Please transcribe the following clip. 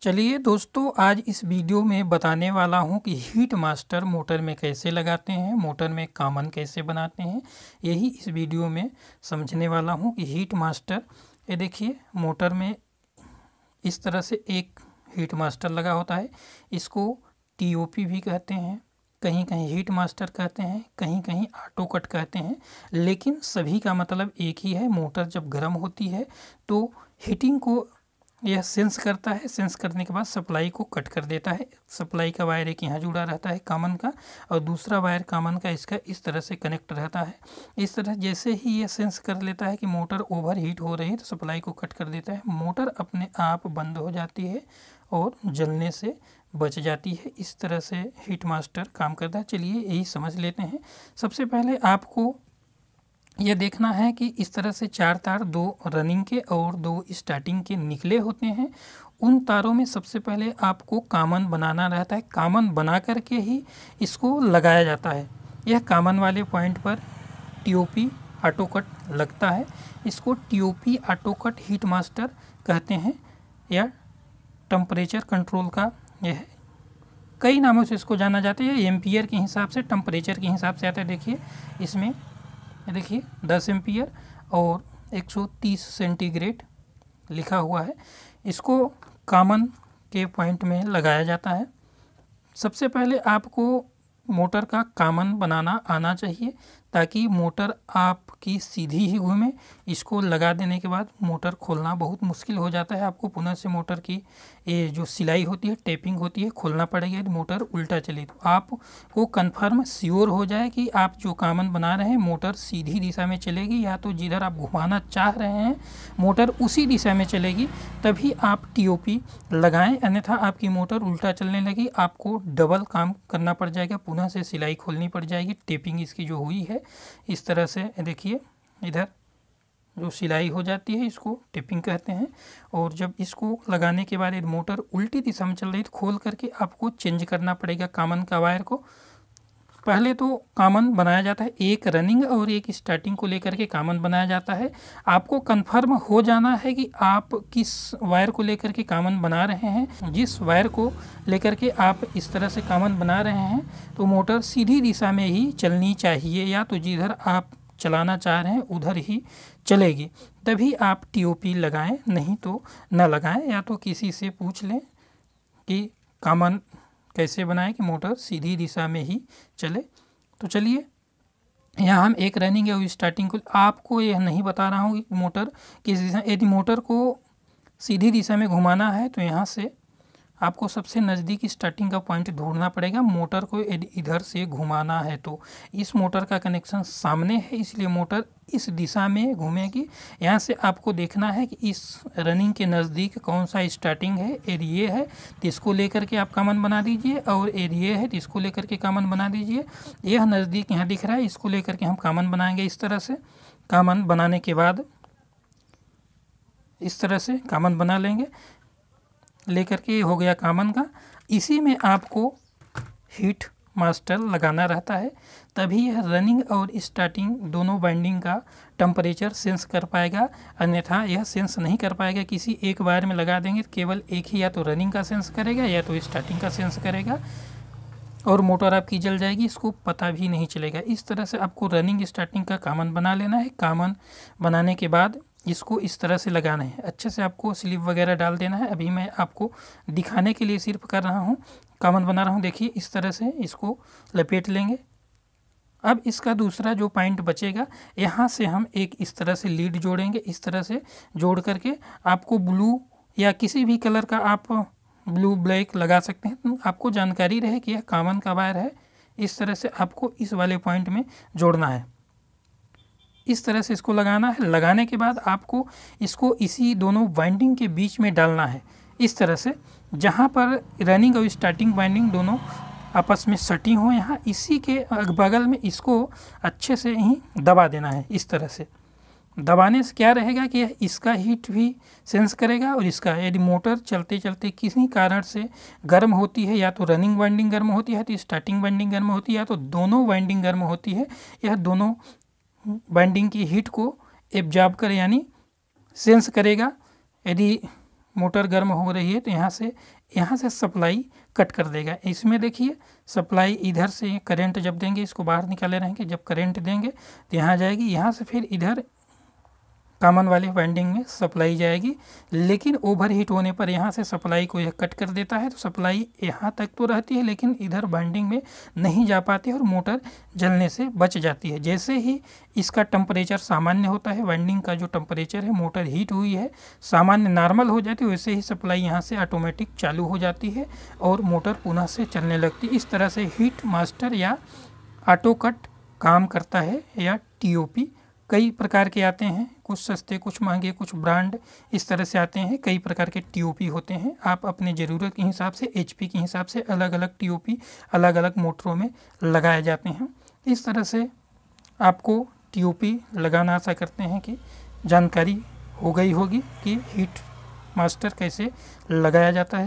चलिए दोस्तों, आज इस वीडियो में बताने वाला हूं कि हीट मास्टर मोटर में कैसे लगाते हैं, मोटर में कॉमन कैसे बनाते हैं। यही इस वीडियो में समझने वाला हूं कि हीट मास्टर, ये देखिए मोटर में इस तरह से एक हीट मास्टर लगा होता है। इसको टीओपी भी कहते हैं, कहीं कहीं हीट मास्टर कहते हैं, कहीं कहीं ऑटो कट कहते हैं, लेकिन सभी का मतलब एक ही है। मोटर जब गर्म होती है तो हीटिंग को यह सेंस करता है, सेंस करने के बाद सप्लाई को कट कर देता है। सप्लाई का वायर एक यहाँ जुड़ा रहता है कॉमन का, और दूसरा वायर कॉमन का इसका इस तरह से कनेक्ट रहता है। इस तरह जैसे ही ये सेंस कर लेता है कि मोटर ओवर हीट हो रही है तो सप्लाई को कट कर देता है। मोटर अपने आप बंद हो जाती है और जलने से बच जाती है। इस तरह से हीट मास्टर काम करता है। चलिए यही समझ लेते हैं। सबसे पहले आपको यह देखना है कि इस तरह से 4 तार, 2 रनिंग के और 2 स्टार्टिंग के निकले होते हैं। उन तारों में सबसे पहले आपको कॉमन बनाना रहता है। कॉमन बना करके ही इसको लगाया जाता है। यह कॉमन वाले पॉइंट पर टीओपी ऑटो कट लगता है। इसको TOP auto cut heat master कहते हैं, या टेम्परेचर कंट्रोल का यह कई नामों से इसको जाना जाता है। एम्पियर के हिसाब से, टेम्परेचर के हिसाब से आता है। देखिए इसमें, देखिए 10 एम्पियर और 130 सेंटीग्रेड लिखा हुआ है। इसको कॉमन के पॉइंट में लगाया जाता है। सबसे पहले आपको मोटर का कॉमन बनाना आना चाहिए, ताकि मोटर आपकी सीधी ही घूमे। इसको लगा देने के बाद मोटर खोलना बहुत मुश्किल हो जाता है। आपको पुनः से मोटर की ये जो सिलाई होती है, टेपिंग होती है, खोलना पड़ेगा यदि मोटर उल्टा चले तो। आपको कंफर्म श्योर हो जाए कि आप जो कॉमन बना रहे हैं मोटर सीधी दिशा में चलेगी, या तो जिधर आप घुमाना चाह रहे हैं मोटर उसी दिशा में चलेगी, तभी आप टीओपी लगाएं। अन्यथा आपकी मोटर उल्टा चलने लगी, आपको डबल काम करना पड़ जाएगा, पुनः से सिलाई खोलनी पड़ जाएगी। टेपिंग इसकी जो हुई है इस तरह से, देखिए इधर जो सिलाई हो जाती है इसको टेपिंग कहते हैं। और जब इसको लगाने के बाद यदि मोटर उल्टी दिशा में चल रही है तो खोल करके आपको चेंज करना पड़ेगा कॉमन का वायर को। पहले तो कॉमन बनाया जाता है, एक रनिंग और एक स्टार्टिंग को लेकर के कॉमन बनाया जाता है। आपको कंफर्म हो जाना है कि आप किस वायर को लेकर के कॉमन बना रहे हैं। जिस वायर को लेकर के आप इस तरह से कॉमन बना रहे हैं तो मोटर सीधी दिशा में ही चलनी चाहिए, या तो जिधर आप चलाना चाह रहे हैं उधर ही चलेगी, तभी आप टीओपी लगाएं, नहीं तो न लगाएं। या तो किसी से पूछ लें कि कॉमन कैसे बनाएं कि मोटर सीधी दिशा में ही चले। तो चलिए यहाँ हम एक रनिंग या स्टार्टिंग को, आपको यह नहीं बता रहा हूँ कि मोटर किस दिशा, यदि मोटर को सीधी दिशा में घुमाना है तो यहाँ से आपको सबसे नज़दीक स्टार्टिंग का पॉइंट ढूंढना पड़ेगा। मोटर को यदि इधर से घुमाना है तो इस मोटर का कनेक्शन सामने है, इसलिए मोटर इस दिशा में घूमेगी। यहाँ से आपको देखना है कि इस रनिंग के नज़दीक कौन सा स्टार्टिंग है। एरिए है तो इसको लेकर के आप कॉमन बना दीजिए, और एरिए है तो इसको लेकर के कॉमन बना दीजिए। यह नज़दीक यहाँ दिख रहा है, इसको लेकर के हम कॉमन बनाएंगे। इस तरह से कॉमन बनाने के बाद इस तरह से कॉमन बना लेंगे, लेकर के हो गया कॉमन का। इसी में आपको हीट मास्टर लगाना रहता है, तभी यह रनिंग और स्टार्टिंग दोनों वाइंडिंग का टेम्परेचर सेंस कर पाएगा। अन्यथा यह सेंस नहीं कर पाएगा। किसी एक वायर में लगा देंगे केवल एक ही, या तो रनिंग का सेंस करेगा या तो स्टार्टिंग का सेंस करेगा, और मोटर आपकी जल जाएगी, इसको पता भी नहीं चलेगा। इस तरह से आपको रनिंग स्टार्टिंग का कॉमन बना लेना है। कॉमन बनाने के बाद इसको इस तरह से लगाना है, अच्छे से आपको स्लिप वगैरह डाल देना है। अभी मैं आपको दिखाने के लिए सिर्फ कर रहा हूँ, कॉमन बना रहा हूँ। देखिए इस तरह से इसको लपेट लेंगे। अब इसका दूसरा जो पॉइंट बचेगा, यहाँ से हम एक इस तरह से लीड जोड़ेंगे। इस तरह से जोड़ करके आपको ब्लू या किसी भी कलर का आप ब्लू ब्लैक लगा सकते हैं, तो आपको जानकारी रहे कि यह कॉमन का वायर है। इस तरह से आपको इस वाले पॉइंट में जोड़ना है, इस तरह से इसको लगाना है। लगाने के बाद आपको इसको इसी दोनों वाइंडिंग के बीच में डालना है, इस तरह से, जहाँ पर रनिंग और स्टार्टिंग वाइंडिंग दोनों आपस में सटी हों। यहाँ इसी के बगल में इसको अच्छे से ही दबा देना है। इस तरह से दबाने से क्या रहेगा कि यह इसका हीट भी सेंस करेगा, और इसका, यदि मोटर चलते चलते किसी कारण से गर्म होती है, या तो रनिंग वाइंडिंग गर्म होती है, तो स्टार्टिंग वाइंडिंग गर्म होती है, या तो दोनों वाइंडिंग गर्म होती है, यह दोनों वाइंडिंग की हीट को एब्जॉर्ब करे यानी सेंस करेगा। यदि मोटर गर्म हो रही है तो यहाँ से सप्लाई कट कर देगा। इसमें देखिए सप्लाई इधर से करंट जब देंगे, इसको बाहर निकाले रहेंगे, जब करंट देंगे तो यहाँ जाएगी, यहाँ से फिर इधर कॉमन वाली वाइंडिंग में सप्लाई जाएगी। लेकिन ओवर हीट होने पर यहाँ से सप्लाई को यह कट कर देता है, तो सप्लाई यहाँ तक तो रहती है लेकिन इधर वाइंडिंग में नहीं जा पाती है और मोटर जलने से बच जाती है। जैसे ही इसका टेम्परेचर सामान्य होता है, वाइंडिंग का जो टेम्परेचर है, मोटर हीट हुई है, सामान्य नॉर्मल हो जाती है, वैसे ही सप्लाई यहाँ से ऑटोमेटिक चालू हो जाती है और मोटर पुनः से चलने लगती है। इस तरह से हीट मास्टर या ऑटो कट काम करता है। या टीओपी कई प्रकार के आते हैं, कुछ सस्ते, कुछ महंगे, कुछ ब्रांड इस तरह से आते हैं। कई प्रकार के टीओपी होते हैं, आप अपने ज़रूरत के हिसाब से, एचपी के हिसाब से अलग अलग टीओपी अलग अलग मोटरों में लगाए जाते हैं। इस तरह से आपको टीओपी लगाना, आशा करते हैं कि जानकारी हो गई होगी कि हीट मास्टर कैसे लगाया जाता है।